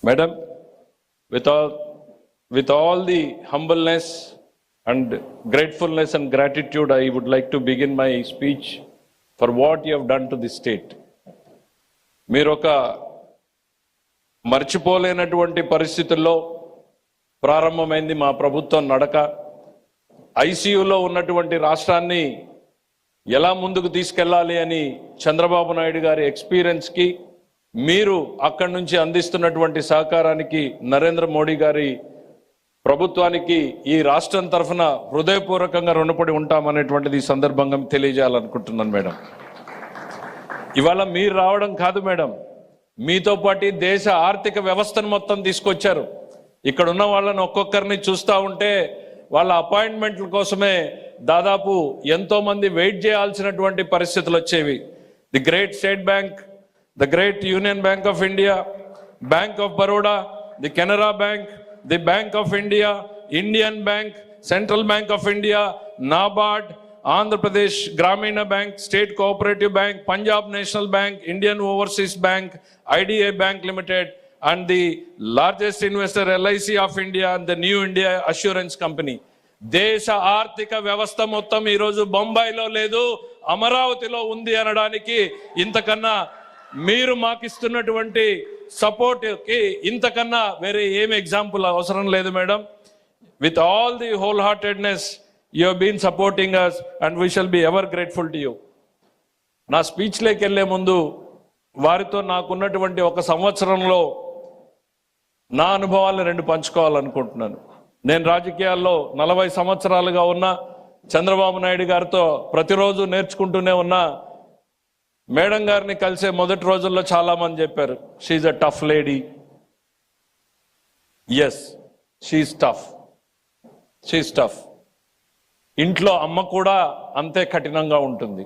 Madam, with all the humbleness and gratefulness and gratitude, I would like to begin my speech for what you have done to the state. మీరు ఒక మర్చిపోలేనటువంటి పరిస్థితుల్లో ప్రారంభమైంది మా ప్రభుత్వం నడక. ఐసీయూలో ఉన్నటువంటి రాష్ట్రాన్ని ఎలా ముందుకు తీసుకెళ్లాలి అని చంద్రబాబు నాయుడు గారి ఎక్స్పీరియన్స్కి, మీరు అక్కడి నుంచి అందిస్తున్నటువంటి సహకారానికి నరేంద్ర మోడీ గారి ప్రభుత్వానికి ఈ రాష్ట్రం తరఫున హృదయపూర్వకంగా రుణపడి ఉంటామనేటువంటిది ఈ సందర్భంగా తెలియజేయాలనుకుంటున్నాను మేడం. ఇవాళ మీరు రావడం కాదు మేడం, మీతో పాటు దేశ ఆర్థిక వ్యవస్థను మొత్తం తీసుకొచ్చారు. ఇక్కడ ఉన్న వాళ్ళని ఒక్కొక్కరిని చూస్తూ ఉంటే వాళ్ళ అపాయింట్మెంట్ల కోసమే దాదాపు ఎంతో మంది వెయిట్ చేయాల్సినటువంటి పరిస్థితులు వచ్చేవి. The great state bank, the great union bank of India, bank of Baroda, the Canara bank, the bank of India, Indian bank, central bank of India, NABARD, Andhra Pradesh Gramina Bank, State Cooperative Bank, Punjab National Bank, Indian Overseas Bank, IDA Bank Limited, and the largest investor LIC of India and the New India Assurance Company. దేశ ఆర్థిక వ్యవస్థ మొత్తం ఈరోజు బొంబాయిలో లేదు, అమరావతిలో ఉంది అనడానికి ఇంతకన్నా మీరు మాకిస్తున్నటువంటి సపోర్ట్కి ఇంతకన్నా వేరే ఏం ఎగ్జాంపుల్ అవసరం లేదు madam. With all the whole heartedness you have been supporting us and we shall be ever grateful to you. నా స్పీచ్లోకి వెళ్ళే ముందు వారితో నాకున్నటువంటి ఒక సంవత్సరంలో నా అనుభవాలను రెండు పంచుకోవాలనుకుంటున్నాను. నేను రాజకీయాల్లో 40 సంవత్సరాలుగా ఉన్న చంద్రబాబు నాయుడు గారితో ప్రతిరోజు నేర్చుకుంటూనే ఉన్నా. మేడం గారిని కలిసే మొదటి రోజుల్లో చాలా మంది చెప్పారు, she's a tough lady. Yes, she's tough, she's tough. ఇంట్లో అమ్మ కూడా అంతే కఠినంగా ఉంటుంది.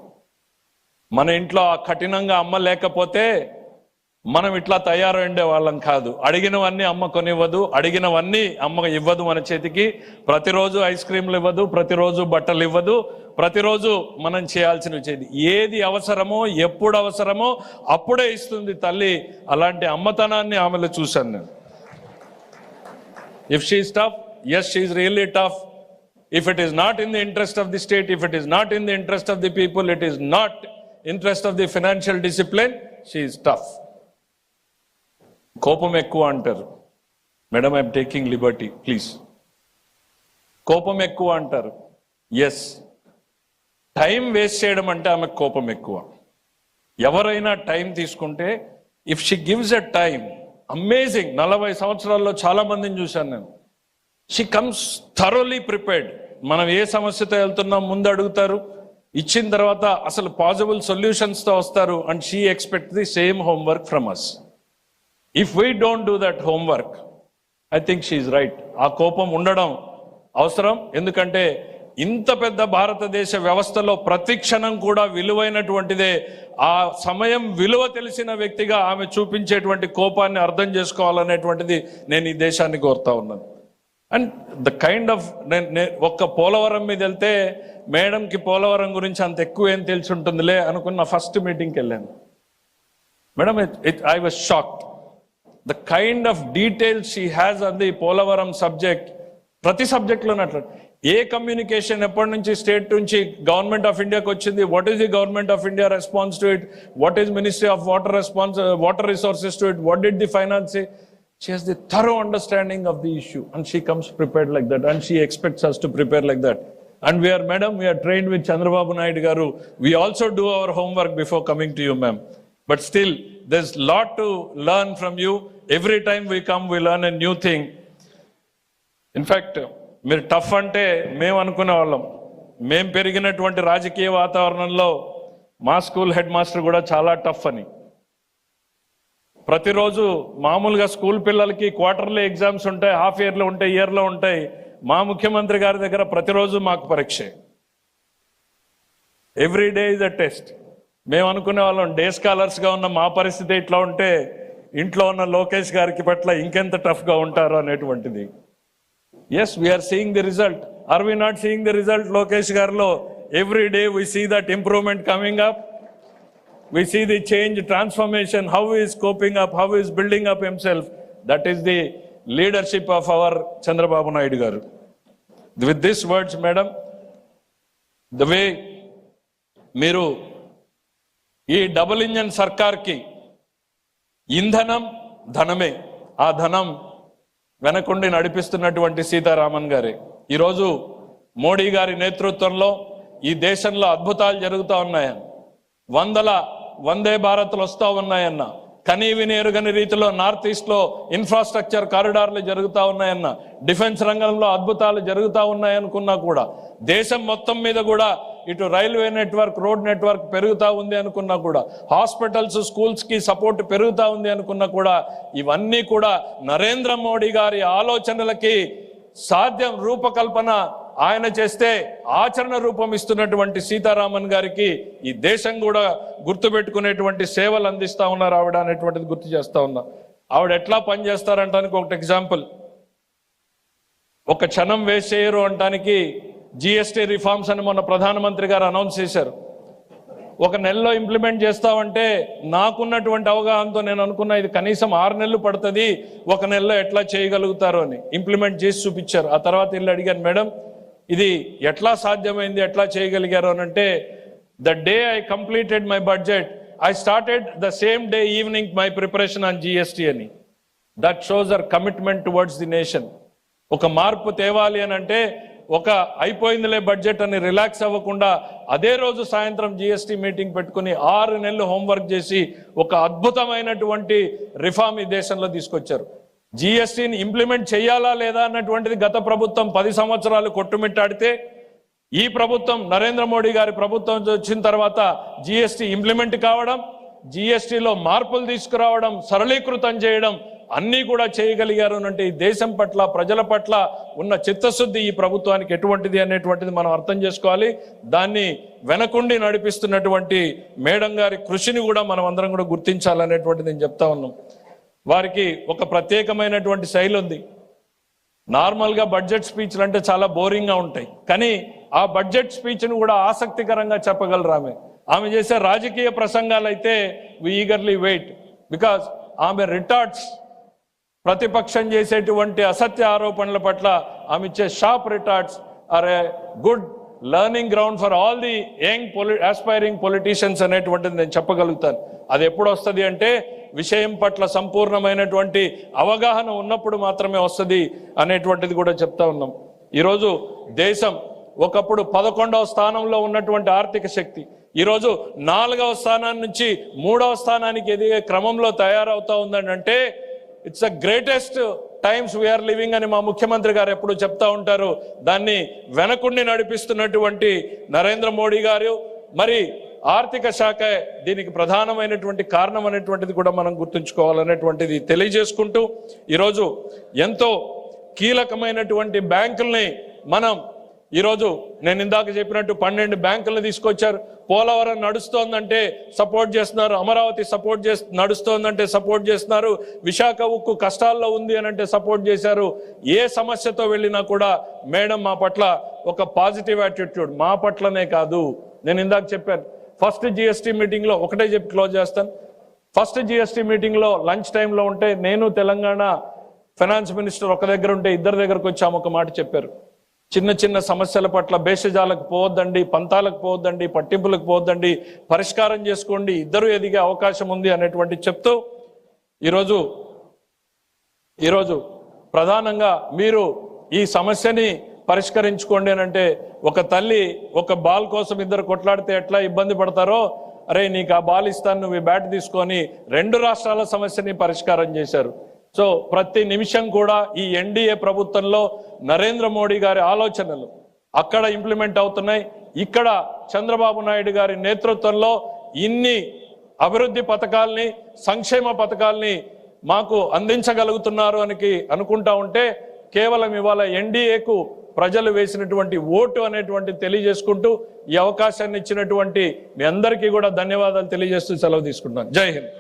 మన ఇంట్లో ఆ కఠినంగా అమ్మ లేకపోతే మనం ఇట్లా తయారైండే వాళ్ళం కాదు. అడిగినవన్నీ అమ్మ కొనివ్వదు, అడిగినవన్నీ అమ్మ ఇవ్వదు మన చేతికి. ప్రతిరోజు ఐస్ క్రీమ్లు ఇవ్వదు, ప్రతిరోజు బట్టలు ఇవ్వదు, ప్రతిరోజు మనం చేయాల్సినవి చేయదు. ఏది అవసరమో ఎప్పుడు అవసరమో అప్పుడే ఇస్తుంది తల్లి. అలాంటి అమ్మతనాన్ని ఆమెలో చూశాను నేను. If she is tough, yes she is really tough. If it is not in the interest of the state, if it is not in the interest of the people, it is not interest of the financial discipline, she is tough. కోపం ఎక్కువ అంటారు madam, I'm taking Liberty please. కోపం ఎక్కువ అంటారు. Yes, time waste చేయడం అంటే ఆమెకు కోపం ఎక్కువ. ఎవరైనా టైం తీసుకుంటే, if she gives a time, amazing. 40 సంవత్సరాల్లో చాలా మందిని చూశాను నేను. She comes thoroughly prepared. మనం ఏ సమస్యతో వెళ్తున్నాం ముందు అడుగుతారు, ఇచ్చిన తర్వాత అసలు పాసిబుల్ సొల్యూషన్స్తో వస్తారు. And she expect the same homework from us. If we don't do that homework, I think she is right. ఆ కోపం ఉండడం అవసరం. ఎందుకంటే ఇంత పెద్ద భారతదేశ వ్యవస్థలో ప్రతి క్షణం కూడా విలువైనటువంటిదే. ఆ సమయం విలువ తెలిసిన వ్యక్తిగా ఆమె చూపించేటువంటి కోపాన్ని అర్థం చేసుకోవాలనేటువంటిది నేను ఈ దేశాన్ని కోరుతా ఉన్నాను. అండ్ ద కైండ్ ఆఫ్, ఒక్క పోలవరం మీద వెళ్తే మేడంకి పోలవరం గురించి అంత ఎక్కువ ఏం తెలిసి ఉంటుందిలే అనుకున్న ఫస్ట్ మీటింగ్కి వెళ్ళాను madam. I was shocked the kind of details she has on the Polavaram subject. ప్రతి సబ్జెక్ట్లోనే అట్లా. ఏ కమ్యూనికేషన్ ఎప్పటి నుంచి స్టేట్ నుంచి గవర్నమెంట్ ఆఫ్ ఇండియాకి వచ్చింది, what is the government of India response to it, what is ministry of water response, water resources to it, what did the finance say. She has the thorough understanding of the issue and she comes prepared like that and she expects us to prepare like that. And we are, madam, we are trained with Chandrababu Naidu garu. We also do our homework before coming to you, ma'am. But still, there's a lot to learn from you. Every time we come, we learn a new thing. In fact, మీరు tough అంటే మేము అనుకునే వాళ్ళం. మేము పెరిగినటువంటి రాజకీయ వాతావరణంలో మా స్కూల్ హెడ్ మాస్టర్ కూడా చాలా టఫ్ అని. ప్రతిరోజు మామూలుగా స్కూల్ పిల్లలకి క్వార్టర్లీ ఎగ్జామ్స్ ఉంటాయి, హాఫ్ ఇయర్లో ఉంటాయి, ఇయర్లో ఉంటాయి. మా ముఖ్యమంత్రి గారి దగ్గర ప్రతిరోజు మాకు పరీక్ష. Every day is a test. మేము అనుకునే వాళ్ళం డే స్కాలర్స్గా ఉన్న మా పరిస్థితి ఇట్లా ఉంటే ఇంట్లో ఉన్న లోకేష్ గారికి పట్ల ఇంకెంత టఫ్గా ఉంటారో అనేటువంటిది. Yes, we are seeing the result. Are we not seeing the result Lokesh గారిలో? Every day we see that improvement coming up. We see the change, transformation, how he is coping up, how he is building up himself. That is the leadership of our Chandrababu Naidu garu. With this words madam, the way మీరు ఈ double engine సర్కార్కి ఇంధనం ధనమే, ఆ ధనం వెనకుండి నడిపిస్తున్నటువంటి సీతారామన్ గారే. ఈరోజు మోడీ గారి నేతృత్వంలో ఈ దేశంలో అద్భుతాలు జరుగుతూ ఉన్నాయన్న, వందల వందే భారత్లు వస్తూ ఉన్నాయన్న, కనీవిని ఎరుగని రీతిలో నార్త్ ఈస్ట్ లో ఇన్ఫ్రాస్ట్రక్చర్ కారిడార్లు జరుగుతూ ఉన్నాయన్న, డిఫెన్స్ రంగంలో అద్భుతాలు జరుగుతూ ఉన్నాయనుకున్నా కూడా, దేశం మొత్తం మీద కూడా ఇటు రైల్వే నెట్వర్క్, రోడ్ నెట్వర్క్ పెరుగుతూ ఉంది అనుకున్నా కూడా, హాస్పిటల్స్, స్కూల్స్ కి సపోర్ట్ పెరుగుతూ ఉంది అనుకున్నా కూడా, ఇవన్నీ కూడా నరేంద్ర మోడీ గారి ఆలోచనలకి సాధ్యం రూపకల్పన ఆయన చేస్తే ఆచరణ రూపం ఇస్తున్నటువంటి సీతారామన్ గారికి ఈ దేశం కూడా గుర్తుపెట్టుకునేటువంటి సేవలు అందిస్తా ఉన్నారు ఆవిడ అనేటువంటిది గుర్తు చేస్తా ఉన్నా. ఆవిడ ఎట్లా పనిచేస్తారంటానికి ఒకటి ఎగ్జాంపుల్, ఒక క్షణం వేస్ట్ చేయరు అంటానికి జిఎస్టీ రిఫార్మ్స్ అని మొన్న ప్రధానమంత్రి గారు అనౌన్స్ చేశారు. ఒక నెలలో ఇంప్లిమెంట్ చేస్తామంటే నాకున్నటువంటి అవగాహనతో నేను అనుకున్నా ఇది కనీసం 6 నెలలు పడుతుంది, ఒక నెలలో ఎట్లా చేయగలుగుతారు అని ఇంప్లిమెంట్ చేసి చూపించారు. ఆ తర్వాత వెళ్ళి అడిగాను, మేడం ఇది ఎట్లా సాధ్యమైంది, ఎట్లా చేయగలిగారు అని అంటే, the day I completed my budget I started the same day evening my preparation on GST అని. That shows our commitment towards the nation. ఒక మార్పు తేవాలి అని అంటే ఒక అయిపోయిందిలే బడ్జెట్ అని రిలాక్స్ అవ్వకుండా అదే రోజు సాయంత్రం జిఎస్టీ మీటింగ్ పెట్టుకుని 6 నెలలు హోంవర్క్ చేసి ఒక అద్భుతమైనటువంటి రిఫార్మ్ ఈ దేశంలో తీసుకొచ్చారు. జిఎస్టీని ఇంప్లిమెంట్ చేయాలా లేదా అన్నటువంటిది గత ప్రభుత్వం 10 సంవత్సరాలు కొట్టుమిట్టాడితే, ఈ ప్రభుత్వం నరేంద్ర మోడీ గారి ప్రభుత్వం వచ్చిన తర్వాత జిఎస్టీ ఇంప్లిమెంట్ కావడం, జిఎస్టీలో మార్పులు తీసుకురావడం, సరళీకృతం చేయడం అన్నీ కూడా చేయగలిగారు అంటే ఈ దేశం పట్ల, ప్రజల పట్ల ఉన్న చిత్తశుద్ధి ఈ ప్రభుత్వానికి ఎటువంటిది అనేటువంటిది మనం అర్థం చేసుకోవాలి. దాన్ని వెనకుండి నడిపిస్తున్నటువంటి మేడం గారి కృషిని కూడా మనం అందరం కూడా గుర్తించాలనేటువంటిది నేను చెప్తా ఉన్నాం. వారికి ఒక ప్రత్యేకమైనటువంటి శైలి ఉంది. నార్మల్గా బడ్జెట్ స్పీచ్లు అంటే చాలా బోరింగ్గా ఉంటాయి, కానీ ఆ బడ్జెట్ స్పీచ్ను కూడా ఆసక్తికరంగా చెప్పగలరు ఆమె. ఆమె చేసే రాజకీయ ప్రసంగాలు అయితే వి ఈగర్లీ వెయిట్, బికాజ్ ఆమె రిటార్ట్స్, ప్రతిపక్షం చేసేటువంటి అసత్య ఆరోపణల పట్ల ఆమె ఇచ్చే sharp retorts are a good learning ground for all the young aspiring politicians అనేటువంటిది నేను చెప్పగలుగుతాను. అది ఎప్పుడు వస్తుంది అంటే విషయం పట్ల సంపూర్ణమైనటువంటి అవగాహన ఉన్నప్పుడు మాత్రమే వస్తుంది అనేటువంటిది కూడా చెప్తా ఉన్నాం. ఈరోజు దేశం ఒకప్పుడు 11వ స్థానంలో ఉన్నటువంటి ఆర్థిక శక్తి ఈరోజు 4వ స్థానాన్ని నుంచి 3వ స్థానానికి ఎదిగే క్రమంలో తయారవుతా ఉందని అంటే it's the greatest times we are living అని మా ముఖ్యమంత్రి గారు ఎప్పుడు చెప్తా ఉంటారు. దాన్ని వెనకుండి నడిపిస్తున్నటువంటి నరేంద్ర మోడీ గారు, మరి ఆర్థిక శాఖ దీనికి ప్రధానమైనటువంటి కారణం అనేటువంటిది కూడా మనం గుర్తుంచుకోవాలనేటువంటిది తెలియజేసుకుంటూ, ఈరోజు ఎంతో కీలకమైనటువంటి బ్యాంకుల్ని మనం ఈరోజు నేను ఇందాక చెప్పినట్టు 12 బ్యాంకులను తీసుకొచ్చారు. పోలవరం నడుస్తోందంటే సపోర్ట్ చేస్తున్నారు, అమరావతి నడుస్తోందంటే సపోర్ట్ చేస్తున్నారు, విశాఖ ఉక్కు కష్టాల్లో ఉంది అని అంటే సపోర్ట్ చేశారు. ఏ సమస్యతో వెళ్ళినా కూడా మేడం మా పట్ల ఒక పాజిటివ్ యాటిట్యూడ్, మా పట్లనే కాదు. నేను ఇందాక చెప్పాను, ఫస్ట్ జిఎస్టీ మీటింగ్లో ఒకటే చెప్పి క్లోజ్ చేస్తాను. ఫస్ట్ జిఎస్టీ మీటింగ్లో లంచ్ టైంలో ఉంటే నేను తెలంగాణ ఫైనాన్స్ మినిస్టర్ ఒక దగ్గర ఉంటే ఇద్దరి దగ్గరకు వచ్చాము. ఒక మాట చెప్పారు, చిన్న చిన్న సమస్యల పట్ల భేషజాలకు పోవద్దండి, పంతాలకు పోవద్దండి, పట్టింపులకు పోవద్దండి, పరిష్కారం చేసుకోండి, ఇద్దరు ఎదిగే అవకాశం ఉంది అనేటువంటి చెప్తూ ఈరోజు ప్రధానంగా మీరు ఈ సమస్యని పరిష్కరించుకోండి అని అంటే, ఒక తల్లి ఒక బాల్ కోసం ఇద్దరు కొట్లాడితే ఎట్లా ఇబ్బంది పడతారో, అరే నీకు ఆ బాల్ ఇస్తాను, నువ్వు ఈ బ్యాట్ తీసుకొని 2 రాష్ట్రాల సమస్యని పరిష్కారం చేశారు. సో ప్రతి నిమిషం కూడా ఈ ఎన్డీఏ ప్రభుత్వంలో నరేంద్ర మోడీ గారి ఆలోచనలు అక్కడ ఇంప్లిమెంట్ అవుతున్నాయి. ఇక్కడ చంద్రబాబు నాయుడు గారి నేతృత్వంలో ఇన్ని అభివృద్ధి పథకాల్ని, సంక్షేమ పథకాల్ని మాకు అందించగలుగుతున్నారు అని అనుకుంటా ఉంటే, కేవలం ఇవాళ ఎన్డీఏకు ప్రజలు వేసినటువంటి ఓటు అనేటువంటి తెలియజేసుకుంటూ ఈ అవకాశాన్ని ఇచ్చినటువంటి మీ అందరికీ కూడా ధన్యవాదాలు తెలియజేస్తూ సెలవు తీసుకుంటున్నాను. జై హింద్.